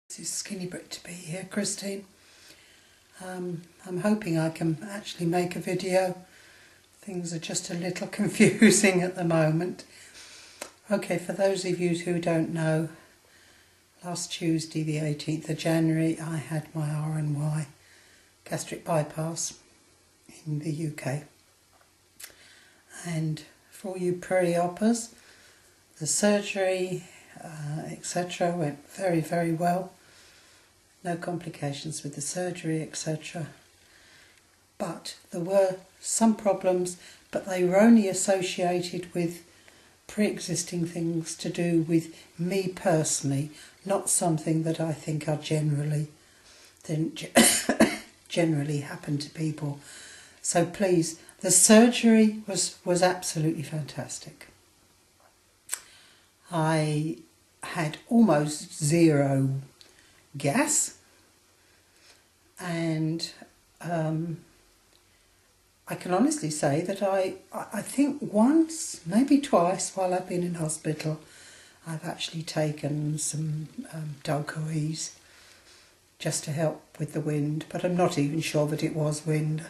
This is Skinny Brit to be here, Christine. I'm hoping I can actually make a video. Things are just a little confusing at the moment. Okay, for those of you who don't know, last Tuesday the 18th of January I had my RNY gastric bypass in the UK. And for all you pre-oppers, the surgery etc. went very, very well. No complications with the surgery, etc. But there were some problems, but they were only associated with pre-existing things to do with me personally, not something that I think are generally happen to people. So please, the surgery was absolutely fantastic. I had almost zero gas, and I can honestly say that I think once, maybe twice while I've been in hospital, I've actually taken some Dalcoes just to help with the wind, but I'm not even sure that it was wind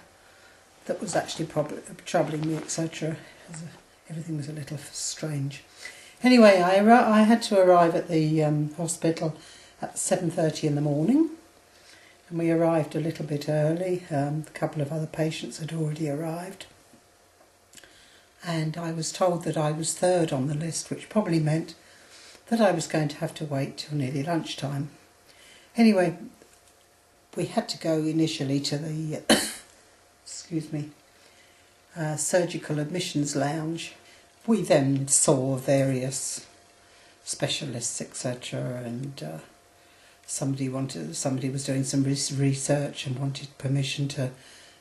that was actually troubling me, etc. Everything was a little strange. Anyway, I had to arrive at the hospital at 7:30 in the morning, and we arrived a little bit early. A couple of other patients had already arrived, and I was told that I was third on the list, which probably meant that I was going to have to wait till nearly lunchtime. Anyway, we had to go initially to the surgical admissions lounge. We then saw various specialists, etc., and somebody was doing some research and wanted permission to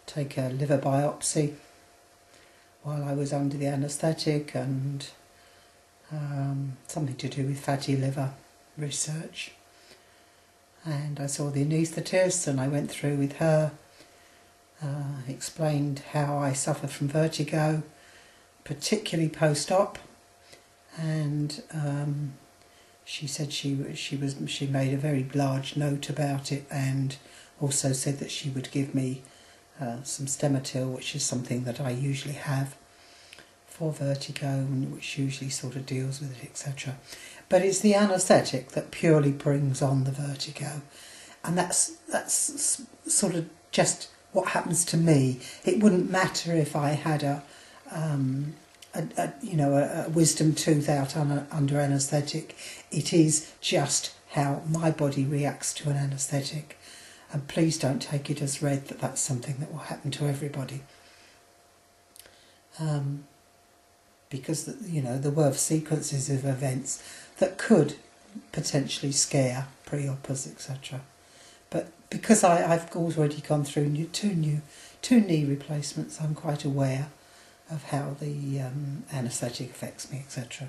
take a liver biopsy while I was under the anaesthetic, and something to do with fatty liver research. And I saw the anaesthetist, and I went through with her, explained how I suffer from vertigo, particularly post-op, and she said she made a very large note about it, and also said that she would give me some Stemetil, which is something that I usually have for vertigo, which usually sort of deals with it, etc. But it's the anaesthetic that purely brings on the vertigo, and that's sort of just what happens to me. It wouldn't matter if I had a wisdom tooth out under anaesthetic. It is just how my body reacts to an anaesthetic, and please don't take it as read that that's something that will happen to everybody, because there were sequences of events that could potentially scare pre-oppers, etc. But because I've already gone through two knee replacements, I'm quite aware of how the anaesthetic affects me, etc.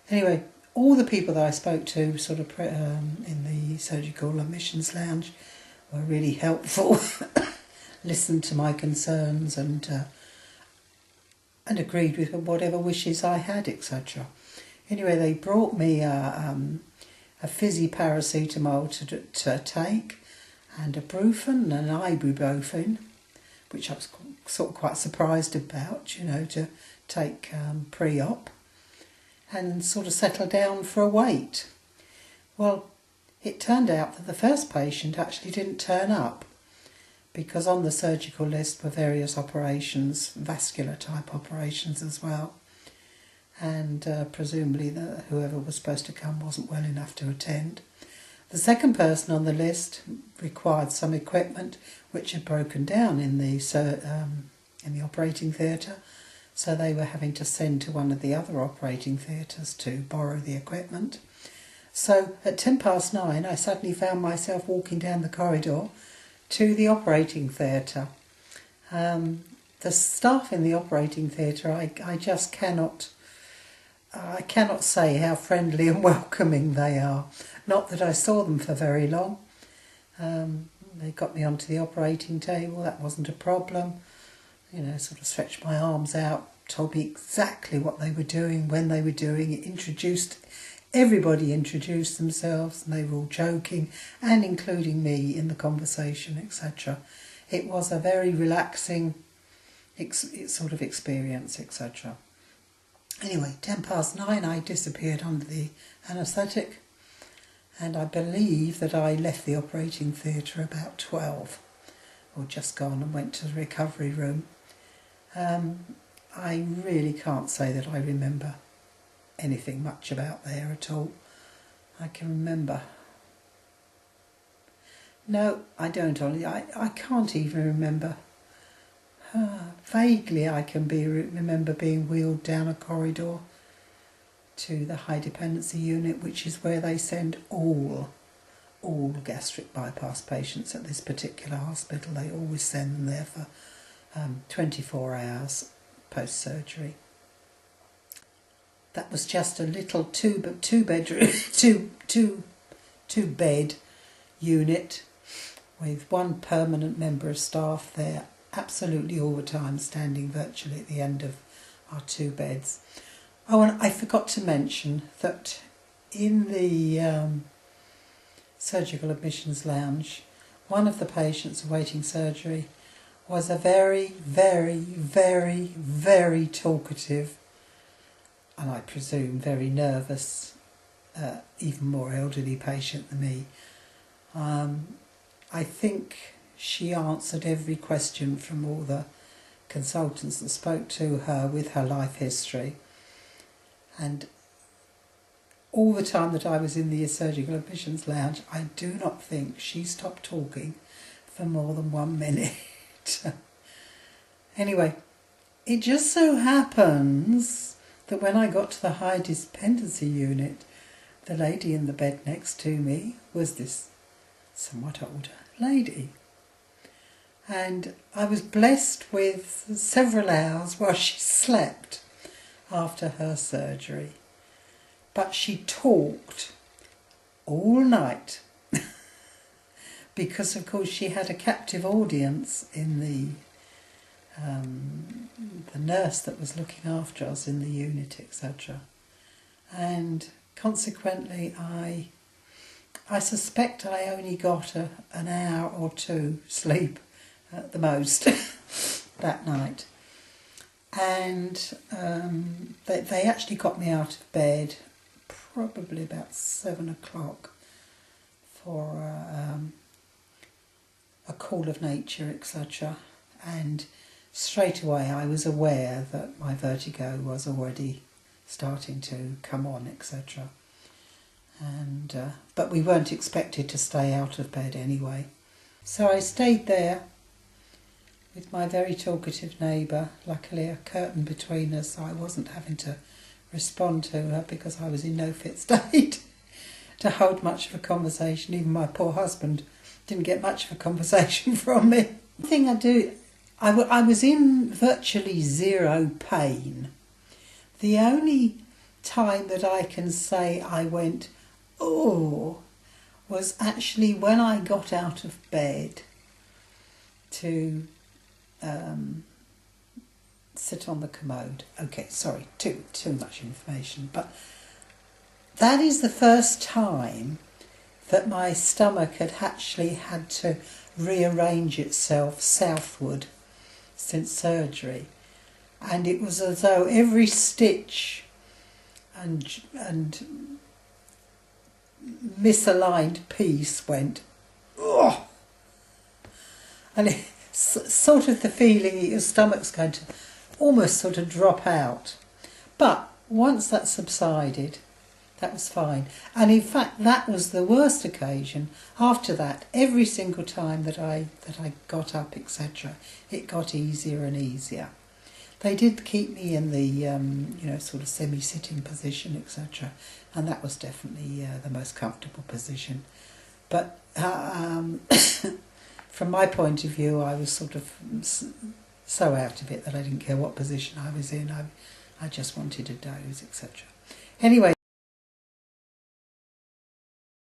Anyway, all the people that I spoke to sort of in the surgical admissions lounge were really helpful, listened to my concerns, and agreed with whatever wishes I had, etc. Anyway, they brought me a fizzy paracetamol to take, and a Brufen and an ibuprofen, which I was sort of quite surprised about, to take pre-op, and sort of settle down for a wait. Well, it turned out that the first patient actually didn't turn up, because on the surgical list were various operations, vascular type operations as well, and presumably whoever was supposed to come wasn't well enough to attend. The second person on the list required some equipment which had broken down in the operating theatre, so they were having to send to one of the other operating theatres to borrow the equipment. So at 9:10 I suddenly found myself walking down the corridor to the operating theatre. The staff in the operating theatre, I just cannot say how friendly and welcoming they are. Not that I saw them for very long. They got me onto the operating table, that wasn't a problem. Sort of stretched my arms out, told me exactly what they were doing, when they were doing it, introduced everybody introduced themselves and they were all joking and including me in the conversation, etc. It was a very relaxing sort of experience, etc. Anyway, 9:10 I disappeared under the anaesthetic, and I believe that I left the operating theatre about 12, or just gone and went to the recovery room. I really can't say that I remember anything much about there at all. I can remember... No, I don't, Ollie. I can't even remember. Vaguely I can remember being wheeled down a corridor to the high dependency unit, which is where they send all gastric bypass patients at this particular hospital. They always send them there for 24 hours post-surgery. That was just a little two bed unit with one permanent member of staff there absolutely all the time, standing virtually at the end of our 2 beds. Oh, and I forgot to mention that in the surgical admissions lounge, one of the patients awaiting surgery was a very, very, very, very talkative, and I presume very nervous, even more elderly patient than me. I think she answered every question from all the consultants that spoke to her with her life history. And all the time that I was in the surgical admissions lounge, I do not think she stopped talking for more than 1 minute. Anyway, it just so happens that when I got to the high dependency unit, the lady in the bed next to me was this somewhat older lady. And I was blessed with several hours while she slept after her surgery. But she talked all night because, of course, she had a captive audience in the nurse that was looking after us in the unit, etc. And consequently, I suspect I only got an hour or 2 sleep at the most that night. And they actually got me out of bed probably about 7 o'clock for a call of nature, etc. And straight away I was aware that my vertigo was already starting to come on, etc. And but we weren't expected to stay out of bed anyway. So I stayed there with my very talkative neighbour, luckily a curtain between us, so I wasn't having to respond to her because I was in no fit state to hold much of a conversation. Even my poor husband didn't get much of a conversation from me. The thing I was in virtually zero pain. The only time that I can say I went, oh, was actually when I got out of bed to sit on the commode. Okay, sorry, too much information, but that is the first time that my stomach had actually had to rearrange itself southward since surgery, and it was as though every stitch and misaligned piece went, oh, and it's sort of the feeling that your stomach's going to almost sort of drop out. But once that subsided, that was fine. And in fact, that was the worst occasion. After that, every single time that I got up, etc., it got easier and easier. They did keep me in the sort of semi-sitting position, etc., and that was definitely the most comfortable position. But from my point of view, I was sort of so out of it that I didn't care what position I was in. I just wanted a doze, etc. Anyway,